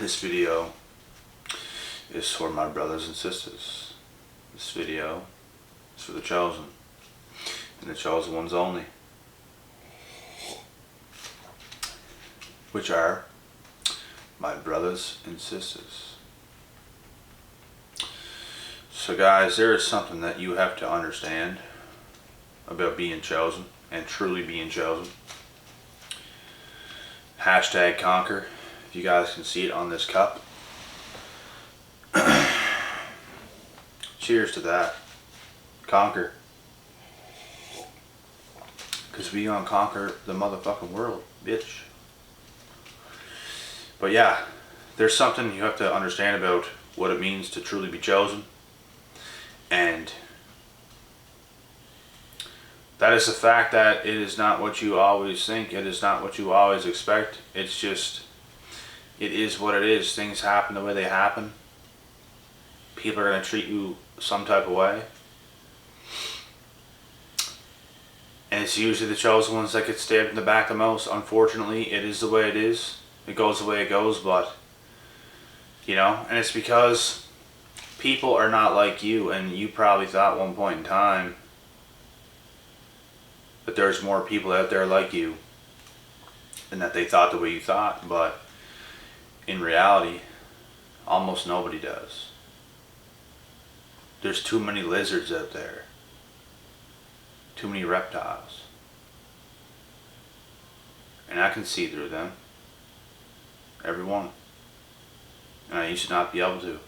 This video is for my brothers and sisters. This video is for the chosen, and the chosen ones only, which are my brothers and sisters. So guys, there is something that you have to understand about being chosen and truly being chosen. Hashtag conquer. If you guys can see it on this cup. Cheers to that. Conquer. Because we gonna conquer the motherfucking world, bitch. But yeah, there's something you have to understand about what it means to truly be chosen. And that is the fact that it is not what you always think. It is not what you always expect. It's just, it is what it is. Things happen the way they happen. People are going to treat you some type of way. And it's usually the chosen ones that get stabbed in the back the most. Unfortunately, it is the way it is. It goes the way it goes, but, you know, and it's because people are not like you, and you probably thought at one point in time that there's more people out there like you, and that they thought the way you thought, but in reality, almost nobody does. There's too many lizards out there. Too many reptiles. And I can see through them. Every one. And I used to not be able to.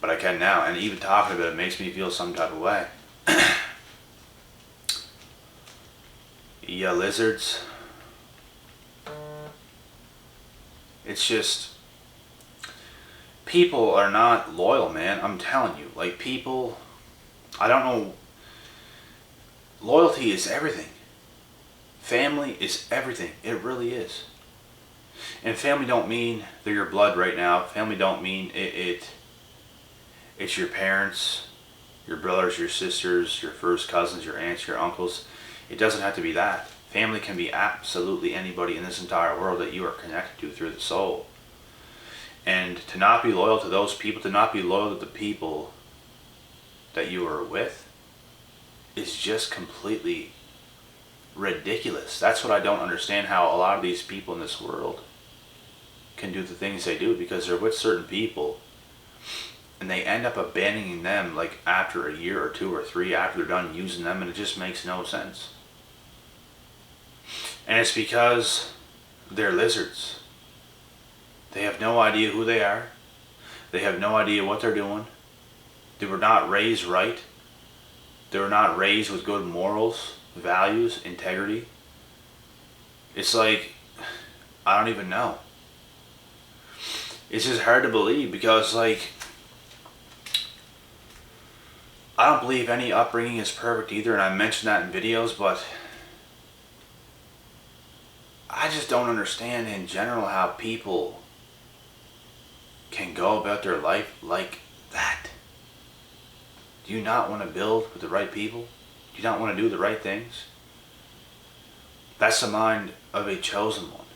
But I can now, and even talking about it makes me feel some type of way. Yeah, lizards. It's just, people are not loyal, man. I'm telling you. Like, people, I don't know. Loyalty is everything. Family is everything. It really is. And family don't mean they're your blood right now. Family don't mean it's your parents, your brothers, your sisters, your first cousins, your aunts, your uncles. It doesn't have to be that. Family can be absolutely anybody in this entire world that you are connected to through the soul. And to not be loyal to those people, to not be loyal to the people that you are with, is just completely ridiculous. That's what I don't understand, how a lot of these people in this world can do the things they do, because they're with certain people and they end up abandoning them like after a year or two or three after they're done using them, and it just makes no sense. And it's because they're lizards. They have no idea who they are. They have no idea what they're doing. They were not raised right. They were not raised with good morals, values, integrity. It's like, I don't even know. It's just hard to believe, because like, I don't believe any upbringing is perfect either, and I mentioned that in videos, but I just don't understand in general how people can go about their life like that. Do you not want to build with the right people? Do you not want to do the right things? That's the mind of a chosen one.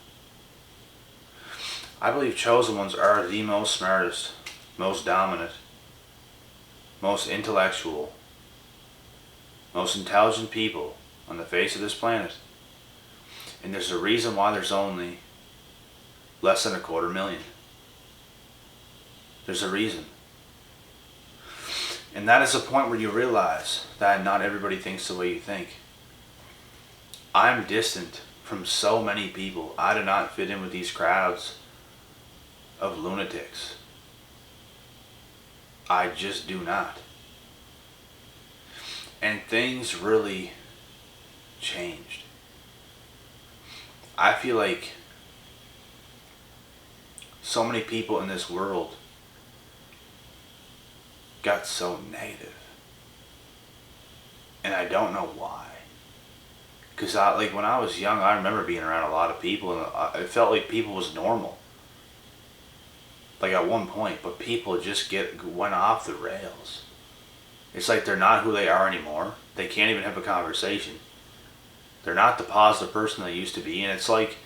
I believe chosen ones are the most smartest, most dominant, most intellectual, most intelligent people on the face of this planet. And there's a reason why there's only less than 250,000. There's a reason. And that is the point where you realize that not everybody thinks the way you think. I'm distant from so many people. I do not fit in with these crowds of lunatics. I just do not. And things really changed. I feel like so many people in this world got so negative. And I don't know why. Because like when I was young, I remember being around a lot of people, and it felt like people was normal. Like at one point, but people just went off the rails. It's like they're not who they are anymore. They can't even have a conversation. They're not the positive person they used to be, and it's like,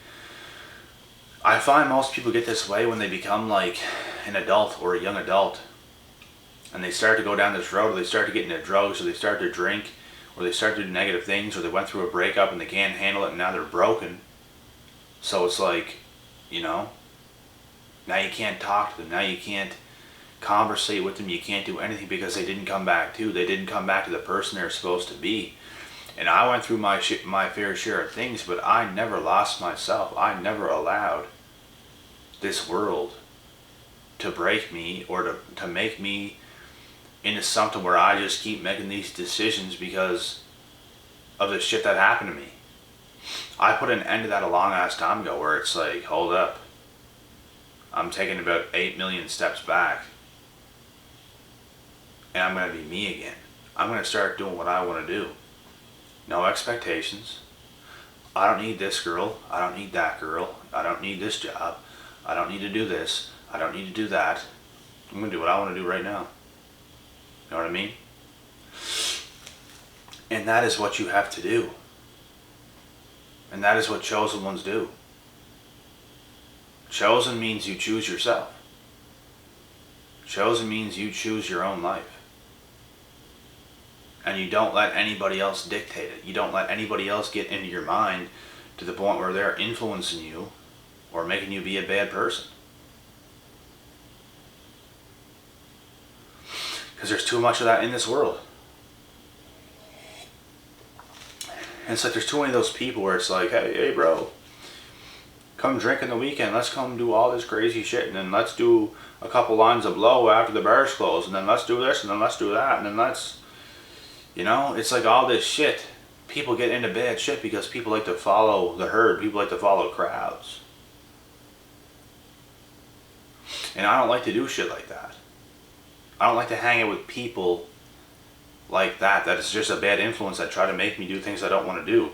I find most people get this way when they become like an adult or a young adult, and they start to go down this road, or they start to get into drugs, or they start to drink, or they start to do negative things, or they went through a breakup and they can't handle it and now they're broken. So it's like, you know, now you can't talk to them, now you can't conversate with them, you can't do anything because they didn't come back to. They didn't come back to the person they're supposed to be. And I went through my fair share of things, but I never lost myself. I never allowed this world to break me or to make me into something where I just keep making these decisions because of the shit that happened to me. I put an end to that a long ass time ago, where it's like, hold up, I'm taking about 8 million steps back and I'm going to be me again. I'm going to start doing what I want to do. No expectations. I don't need this girl. I don't need that girl. I don't need this job. I don't need to do this. I don't need to do that. I'm going to do what I want to do right now. You know what I mean? And that is what you have to do. And that is what chosen ones do. Chosen means you choose yourself. Chosen means you choose your own life. And you don't let anybody else dictate it. You don't let anybody else get into your mind to the point where they're influencing you or making you be a bad person. Because there's too much of that in this world. And it's like there's too many of those people where it's like, hey bro, come drink in the weekend, let's come do all this crazy shit, and then let's do a couple lines of blow after the bar's closed, and then let's do this, and then let's do that, and then let's, you know, it's like all this shit. People get into bad shit because people like to follow the herd, people like to follow crowds. And I don't like to do shit like that. I don't like to hang out with people like that is just a bad influence that try to make me do things I don't want to do.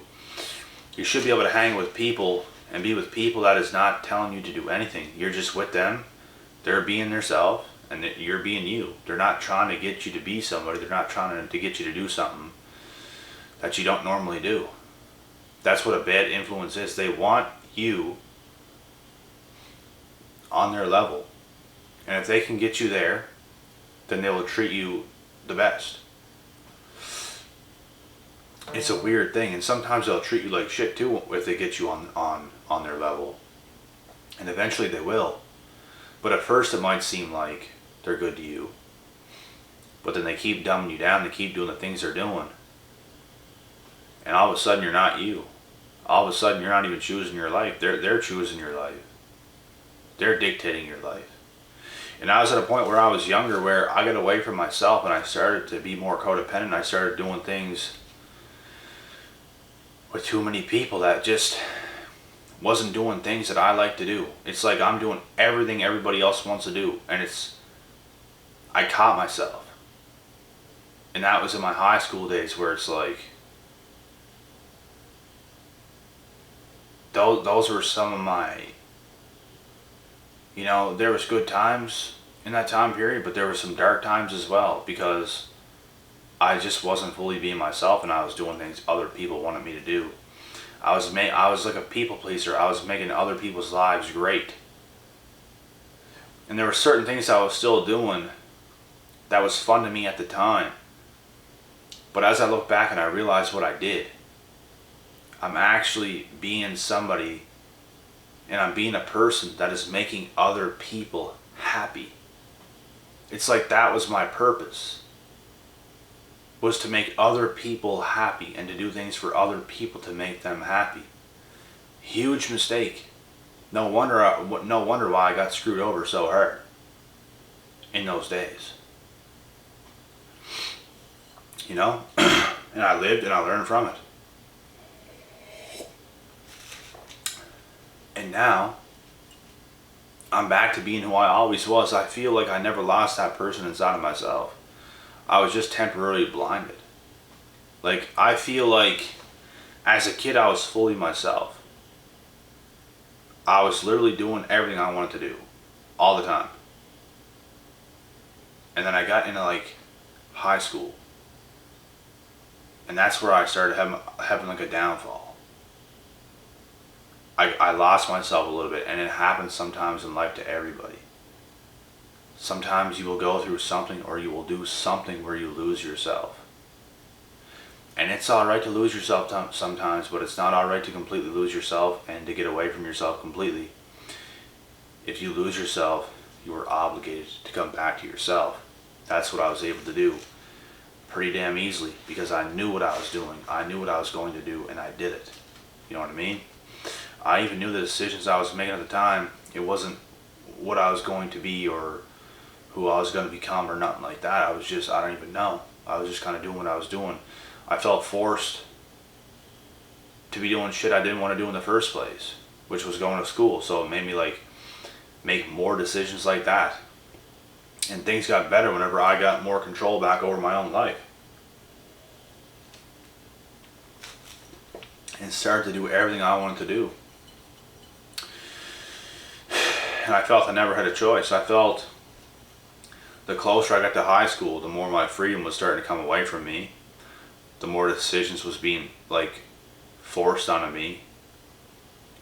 You should be able to hang with people and be with people that is not telling you to do anything. You're just with them. They're being themselves and you're being you. They're not trying to get you to be somebody. They're not trying to get you to do something that you don't normally do. That's what a bad influence is. They want you on their level. And if they can get you there, then they will treat you the best. It's a weird thing, and sometimes they'll treat you like shit too if they get you on their level. And eventually they will. But at first it might seem like they're good to you. But then they keep dumbing you down, they keep doing the things they're doing. And all of a sudden you're not you. All of a sudden you're not even choosing your life. They're choosing your life. They're dictating your life. And I was at a point where I was younger where I got away from myself and I started to be more codependent. I started doing things with too many people that just wasn't doing things that I like to do. It's like I'm doing everything everybody else wants to do. And I caught myself. And that was in my high school days where it's like, those were some of my, you know, there was good times in that time period, but there were some dark times as well because I just wasn't fully being myself and I was doing things other people wanted me to do. I was like a people pleaser. I was making other people's lives great. And there were certain things I was still doing that was fun to me at the time. But as I look back and I realize what I did, I'm actually being somebody and I'm being a person that is making other people happy. It's like that was my purpose, was to make other people happy and to do things for other people to make them happy. Huge mistake. No wonder why I got screwed over so hard in those days. You know? And I lived and I learned from it. And now, I'm back to being who I always was. I feel like I never lost that person inside of myself. I was just temporarily blinded. Like, I feel like as a kid I was fully myself. I was literally doing everything I wanted to do. All the time. And then I got into like high school. And that's where I started having like a downfall. I lost myself a little bit, and it happens sometimes in life to everybody. Sometimes you will go through something, or you will do something where you lose yourself. And it's alright to lose yourself sometimes, but it's not alright to completely lose yourself and to get away from yourself completely. If you lose yourself, you are obligated to come back to yourself. That's what I was able to do pretty damn easily, because I knew what I was doing. I knew what I was going to do, and I did it. You know what I mean? I even knew the decisions I was making at the time. It wasn't what I was going to be or who I was going to become or nothing like that. I don't even know. I was just kind of doing what I was doing. I felt forced to be doing shit I didn't want to do in the first place, which was going to school. So it made me like make more decisions like that. And things got better whenever I got more control back over my own life. And started to do everything I wanted to do. And I felt I never had a choice. I felt the closer I got to high school, the more my freedom was starting to come away from me. The more decisions was being like forced onto me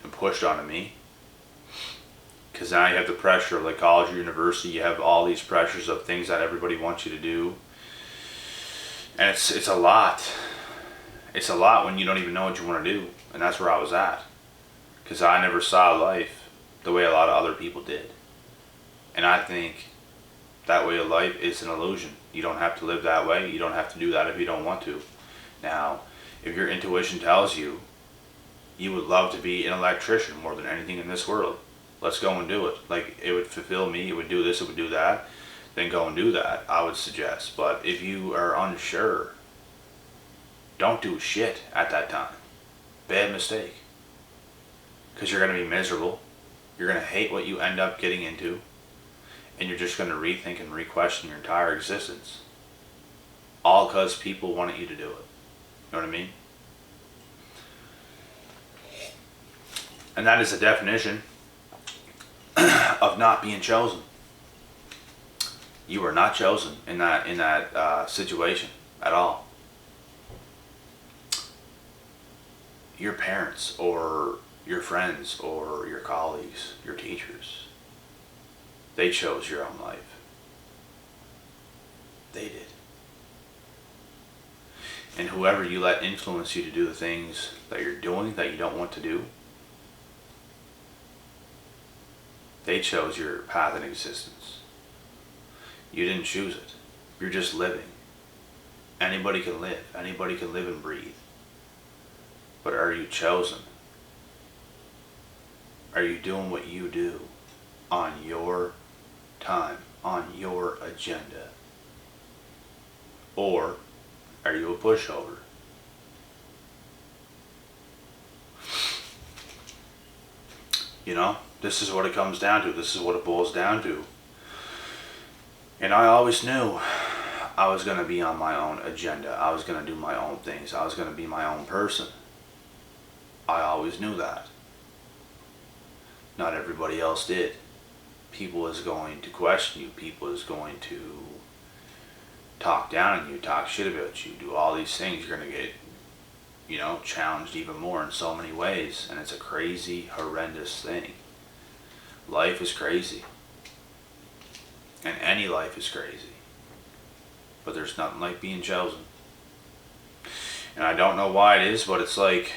and pushed onto me. Because now you have the pressure of like college or university. You have all these pressures of things that everybody wants you to do. And it's a lot. It's a lot when you don't even know what you want to do. And that's where I was at. Because I never saw life the way a lot of other people did. And I think that way of life is an illusion. You don't have to live that way. You don't have to do that if you don't want to. Now, if your intuition tells you you would love to be an electrician more than anything in this world, let's go and do it. Like, it would fulfill me, it would do this, it would do that, then go and do that, I would suggest. But if you are unsure, don't do shit at that time. Bad mistake. Because you're going to be miserable. You're going to hate what you end up getting into. And you're just going to rethink and re-question your entire existence. All because people wanted you to do it. You know what I mean? And that is the definition of not being chosen. You were not chosen in that situation at all. Your parents or your friends or your colleagues, your teachers, they chose your own life. They did. And whoever you let influence you to do the things that you're doing that you don't want to do, they chose your path in existence. You didn't choose it. You're just living. Anybody can live. Anybody can live and breathe. But are you chosen? Are you doing what you do on your time, on your agenda? Or are you a pushover? You know, this is what it comes down to. This is what it boils down to. And I always knew I was going to be on my own agenda. I was going to do my own things. I was going to be my own person. I always knew that. Not everybody else did. People is going to question you. People is going to talk down on you, talk shit about you, do all these things. You're going to get, challenged even more in so many ways. And it's a crazy, horrendous thing. Life is crazy. And any life is crazy. But there's nothing like being chosen. And I don't know why it is, but it's like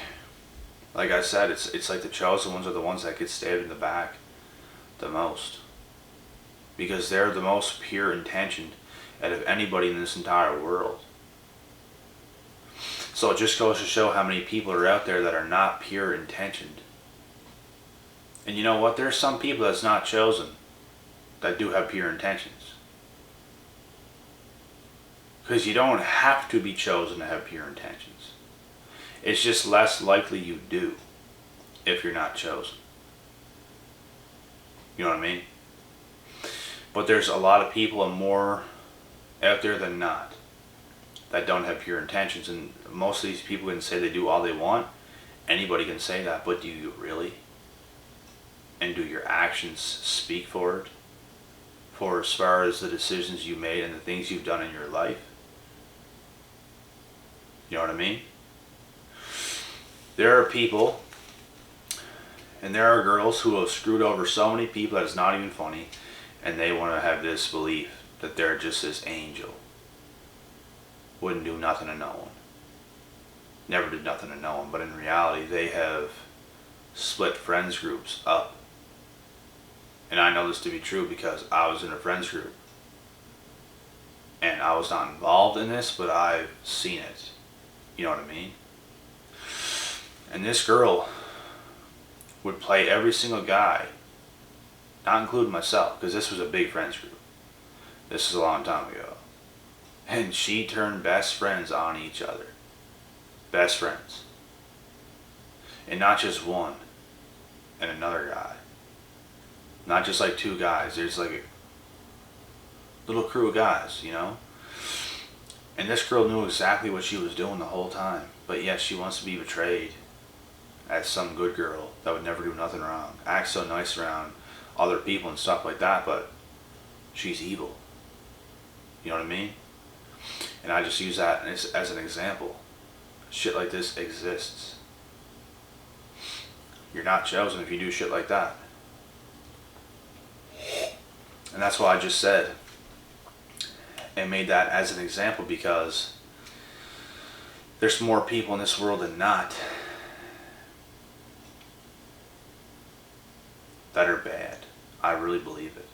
I said, it's like the chosen ones are the ones that get stabbed in the back the most. Because they're the most pure intentioned out of anybody in this entire world. So it just goes to show how many people are out there that are not pure intentioned. And you know what? There's some people that's not chosen that do have pure intentions. Because you don't have to be chosen to have pure intentions. It's just less likely you do if you're not chosen. You know what I mean? But there's a lot of people, and more out there than not, that don't have pure intentions. And most of these people can say they do all they want. Anybody can say that, but do you really? And do your actions speak for it? For as far as the decisions you made and the things you've done in your life? You know what I mean? There are people, And there are girls who have screwed over so many people that it's not even funny, and they want to have this belief that they're just this angel. Wouldn't do nothing to no one. Never did nothing to no one. But in reality, they have split friends groups up. And I know this to be true because I was in a friends group. And I was not involved in this, but I've seen it. You know what I mean? And this girl would play every single guy, not including myself, because this was a big friends group. This is a long time ago. And she turned best friends on each other. Best friends. And not just one and another guy. Not just like two guys. There's like a little crew of guys, you know? And this girl knew exactly what she was doing the whole time. But yet she wants to be betrayed as some good girl that would never do nothing wrong. Act so nice around other people and stuff like that, but she's evil. You know what I mean? And I just use that as an example. Shit like this exists. You're not chosen if you do shit like that. And that's why I just said and made that as an example, because there's more people in this world than not that are bad. I really believe it.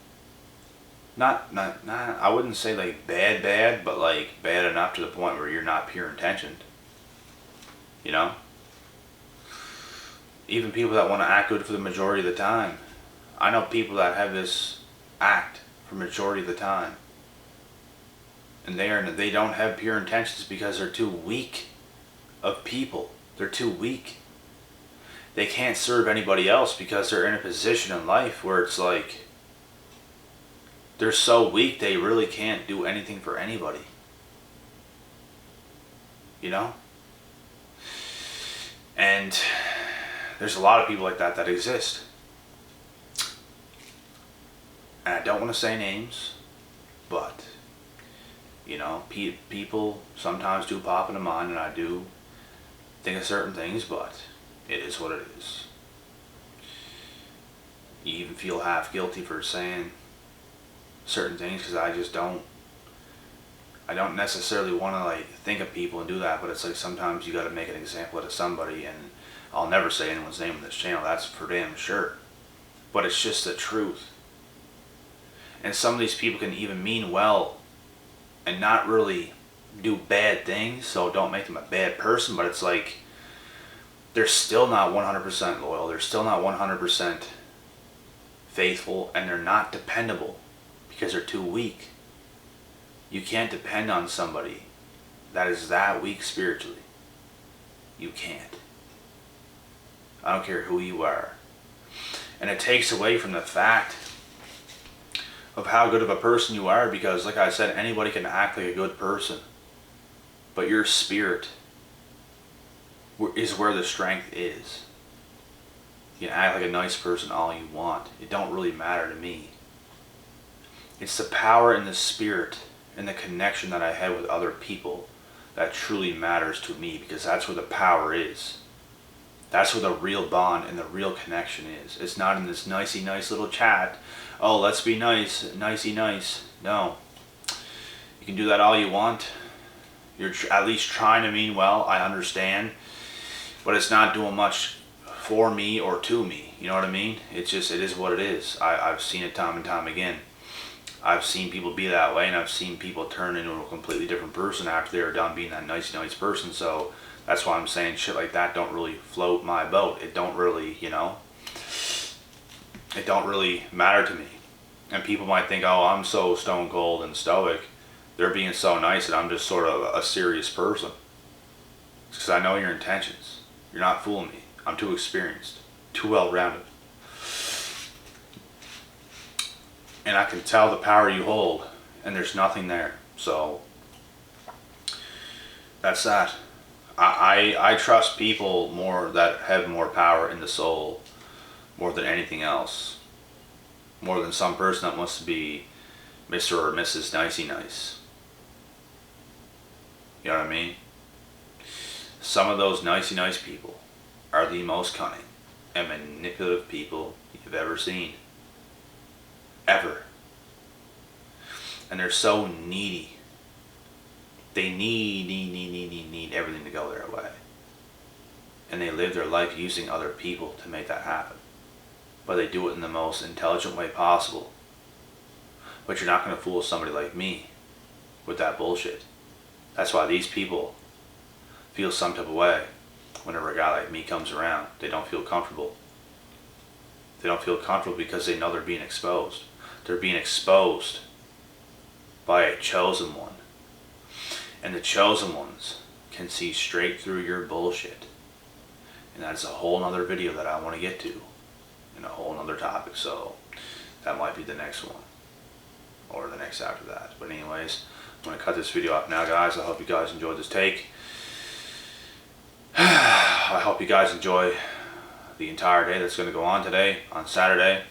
Not I wouldn't say like bad, but like bad enough to the point where you're not pure intentioned. You know? Even people that want to act good for the majority of the time. I know people that have this act for majority of the time. And they don't have pure intentions because they're too weak of people. They're too weak. They can't serve anybody else because they're in a position in life where it's like they're so weak they really can't do anything for anybody. You know? And there's a lot of people like that exist. And I don't want to say names, but you know, people sometimes do pop into mind, and I do think of certain things, but it is what it is. You even feel half guilty for saying certain things because I don't necessarily want to like think of people and do that, but it's like sometimes you got to make an example out of somebody, and I'll never say anyone's name on this channel, that's for damn sure. But it's just the truth. And some of these people can even mean well and not really do bad things, so don't make them a bad person, but it's like they're still not 100% loyal, they're still not 100% faithful, and they're not dependable because they're too weak. You can't depend on somebody that is that weak spiritually. You can't. I don't care who you are. And it takes away from the fact of how good of a person you are, because like I said, anybody can act like a good person, but your spirit is where the strength is. You can act like a nice person all you want. It don't really matter to me. It's the power in the spirit and the connection that I have with other people that truly matters to me, because that's where the power is. That's where the real bond and the real connection is. It's not in this nicey nice little chat. Oh, let's be nice, nicey nice. No. You can do that all you want. You're at least trying to mean well, I understand. But it's not doing much for me or to me. You know what I mean? It's just, it is what it is. I've seen it time and time again. I've seen people be that way, and I've seen people turn into a completely different person after they're done being that nicey nice person. So that's why I'm saying shit like that don't really float my boat. It don't really, you know, it don't really matter to me. And people might think, oh, I'm so stone cold and stoic. They're being so nice that I'm just sort of a serious person. It's because I know your intentions. You're not fooling me. I'm too experienced, too well-rounded. And I can tell the power you hold, and there's nothing there. So that's that. I trust people more that have more power in the soul more than anything else. More than some person that wants to be Mr. or Mrs. Nicey Nice. You know what I mean? Some of those nicey nice people are the most cunning. and manipulative people you've ever seen. Ever. And they're so needy. They need everything to go their way. And they live their life using other people to make that happen. But they do it in the most intelligent way possible. But you're not going to fool somebody like me with that bullshit. That's why these people feel some type of way whenever a guy like me comes around. They don't feel comfortable. They don't feel comfortable because they know they're being exposed. They're being exposed by a chosen one. And the chosen ones can see straight through your bullshit. And that's a whole nother video that I want to get to. And a whole nother topic. So that might be the next one. Or the next after that. But anyways, I'm going to cut this video off now, guys. I hope you guys enjoyed this take. I hope you guys enjoy the entire day that's going to go on today, on Saturday.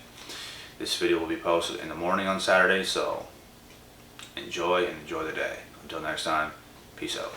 This video will be posted in the morning on Saturday, so enjoy and enjoy the day. Until next time, peace out.